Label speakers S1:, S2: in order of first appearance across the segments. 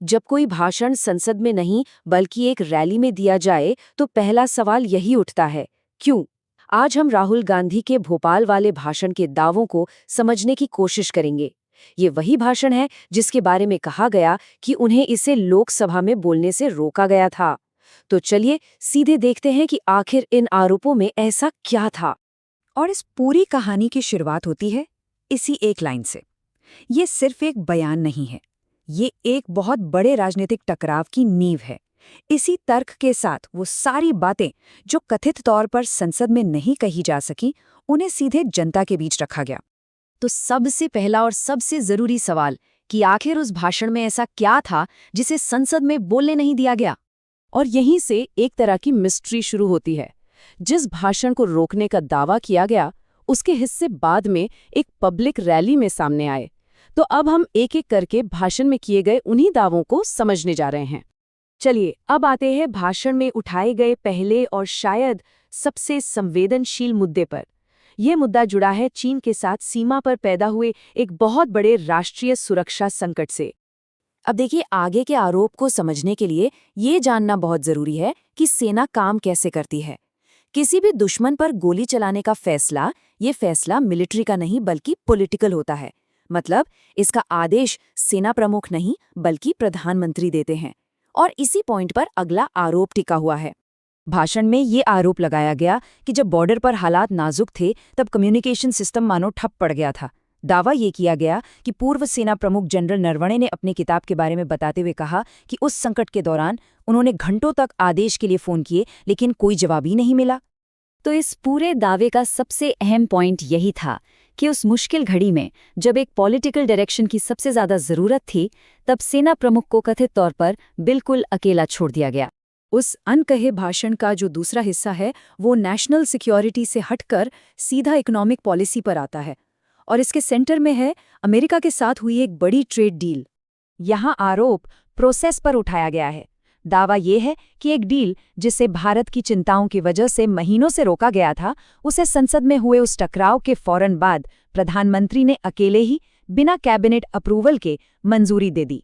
S1: जब कोई भाषण संसद में नहीं बल्कि एक रैली में दिया जाए तो पहला सवाल यही उठता है, क्यों? आज हम राहुल गांधी के भोपाल वाले भाषण के दावों को समझने की कोशिश करेंगे। ये वही भाषण है जिसके बारे में कहा गया कि उन्हें इसे लोकसभा में बोलने से रोका गया था। तो चलिए सीधे देखते हैं कि आखिर इन आरोपों में ऐसा क्या था।
S2: और इस पूरी कहानी की शुरुआत होती है इसी एक लाइन से। ये सिर्फ एक बयान नहीं है, ये एक बहुत बड़े राजनीतिक टकराव की नींव है। इसी तर्क के साथ वो सारी बातें जो कथित तौर पर संसद में नहीं कही जा सकी, उन्हें सीधे जनता के बीच रखा गया।
S1: तो सबसे पहला और सबसे जरूरी सवाल कि आखिर उस भाषण में ऐसा क्या था जिसे संसद में बोलने नहीं दिया गया। और यहीं से एक तरह की मिस्ट्री शुरू होती है। जिस भाषण को रोकने का दावा किया गया, उसके हिस्से बाद में एक पब्लिक रैली में सामने आए। तो अब हम एक एक करके भाषण में किए गए उन्हीं दावों को समझने जा रहे हैं। चलिए अब आते हैं भाषण में उठाए गए पहले और शायद सबसे संवेदनशील मुद्दे पर। यह मुद्दा जुड़ा है चीन के साथ सीमा पर पैदा हुए एक बहुत बड़े राष्ट्रीय सुरक्षा संकट से। अब देखिए, आगे के आरोप को समझने के लिए ये जानना बहुत जरूरी है कि सेना काम कैसे करती है। किसी भी दुश्मन पर गोली चलाने का फैसला, ये फैसला मिलिट्री का नहीं बल्कि पॉलिटिकल होता है। मतलब इसका आदेश सेना प्रमुख नहीं बल्कि प्रधानमंत्री देते हैं। और इसी पॉइंट पर अगला आरोप टिका हुआ है। भाषण में ये आरोप लगाया गया कि जब बॉर्डर पर हालात नाजुक थे तब कम्युनिकेशन सिस्टम मानो ठप पड़ गया था। दावा ये किया गया कि पूर्व सेना प्रमुख जनरल नरवणे ने अपनी किताब के बारे में बताते हुए कहा कि उस संकट के दौरान उन्होंने घंटों तक आदेश के लिए फ़ोन किए लेकिन कोई जवाब ही नहीं मिला। तो इस पूरे दावे का सबसे अहम पॉइंट यही था कि उस मुश्किल घड़ी में जब एक पॉलिटिकल डायरेक्शन की सबसे ज़्यादा ज़रूरत थी, तब सेना प्रमुख को कथित तौर पर बिल्कुल अकेला छोड़ दिया गया। उस अनकहे भाषण का जो दूसरा हिस्सा है वो नेशनल सिक्योरिटी से हटकर सीधा इकोनॉमिक पॉलिसी पर आता है। और इसके सेंटर में है अमेरिका के साथ हुई एक बड़ी ट्रेड डील। यहाँ आरोप प्रोसेस पर उठाया गया है। दावा ये है कि एक डील जिसे भारत की चिंताओं की वजह से महीनों से रोका गया था, उसे संसद में हुए उस टकराव के फौरन बाद प्रधानमंत्री ने अकेले ही बिना कैबिनेट अप्रूवल के मंजूरी दे दी।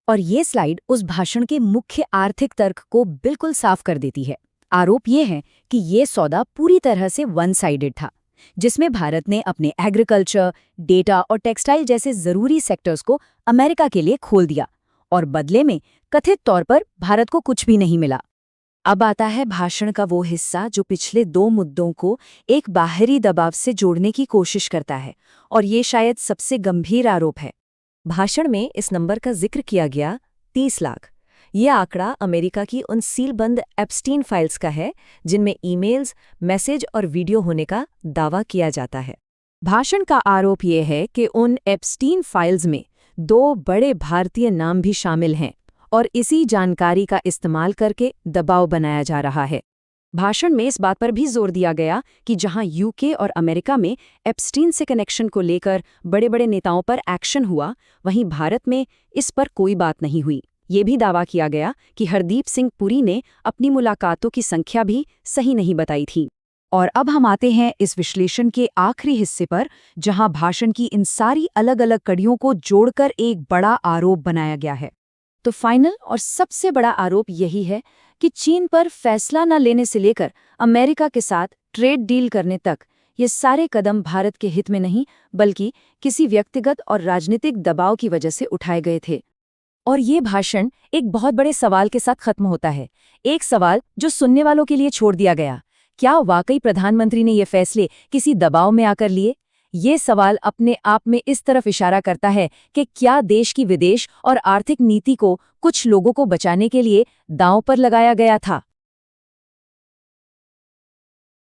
S1: और ये स्लाइड उस भाषण के मुख्य आर्थिक तर्क को बिल्कुल साफ कर देती है। आरोप ये है कि ये सौदा पूरी तरह से वन साइडेड था, जिसमें भारत ने अपने एग्रीकल्चर, डेटा और टेक्सटाइल जैसे जरूरी सेक्टर्स को अमेरिका के लिए खोल दिया और बदले में कथित तौर पर भारत को कुछ भी नहीं मिला। अब आता है भाषण का वो हिस्सा जो पिछले दो मुद्दों को एक बाहरी दबाव से जोड़ने की कोशिश करता है, और ये शायद सबसे गंभीर आरोप है। भाषण में इस नंबर का जिक्र किया गया 30 लाख। ये आंकड़ा अमेरिका की उन सीलबंद एप्स्टीन फाइल्स का है जिनमें ईमेल्स, मैसेज और वीडियो होने का दावा किया जाता है। भाषण का आरोप ये है कि उन एप्स्टीन फाइल्स में 2 बड़े भारतीय नाम भी शामिल हैं और इसी जानकारी का इस्तेमाल करके दबाव बनाया जा रहा है। भाषण में इस बात पर भी जोर दिया गया कि जहां यूके और अमेरिका में एप्स्टीन से कनेक्शन को लेकर बड़े बड़े नेताओं पर एक्शन हुआ, वहीं भारत में इस पर कोई बात नहीं हुई। ये भी दावा किया गया कि हरदीप सिंह पुरी ने अपनी मुलाकातों की संख्या भी सही नहीं बताई थी। और अब हम आते हैं इस विश्लेषण के आखिरी हिस्से पर, जहां भाषण की इन सारी अलग अलग कड़ियों को जोड़कर एक बड़ा आरोप बनाया गया है। तो फाइनल और सबसे बड़ा आरोप यही है कि चीन पर फैसला न लेने से लेकर अमेरिका के साथ ट्रेड डील करने तक ये सारे कदम भारत के हित में नहीं बल्कि किसी व्यक्तिगत और राजनीतिक दबाव की वजह से उठाए गए थे। और ये भाषण एक बहुत बड़े सवाल के साथ खत्म होता है, एक सवाल जो सुनने वालों के लिए छोड़ दिया गया। क्या वाकई प्रधानमंत्री ने ये फैसले किसी दबाव में आकर लिए? ये सवाल अपने आप में इस तरफ इशारा करता है कि क्या देश की विदेश और आर्थिक नीति को कुछ लोगों को बचाने के लिए दांव पर लगाया गया था।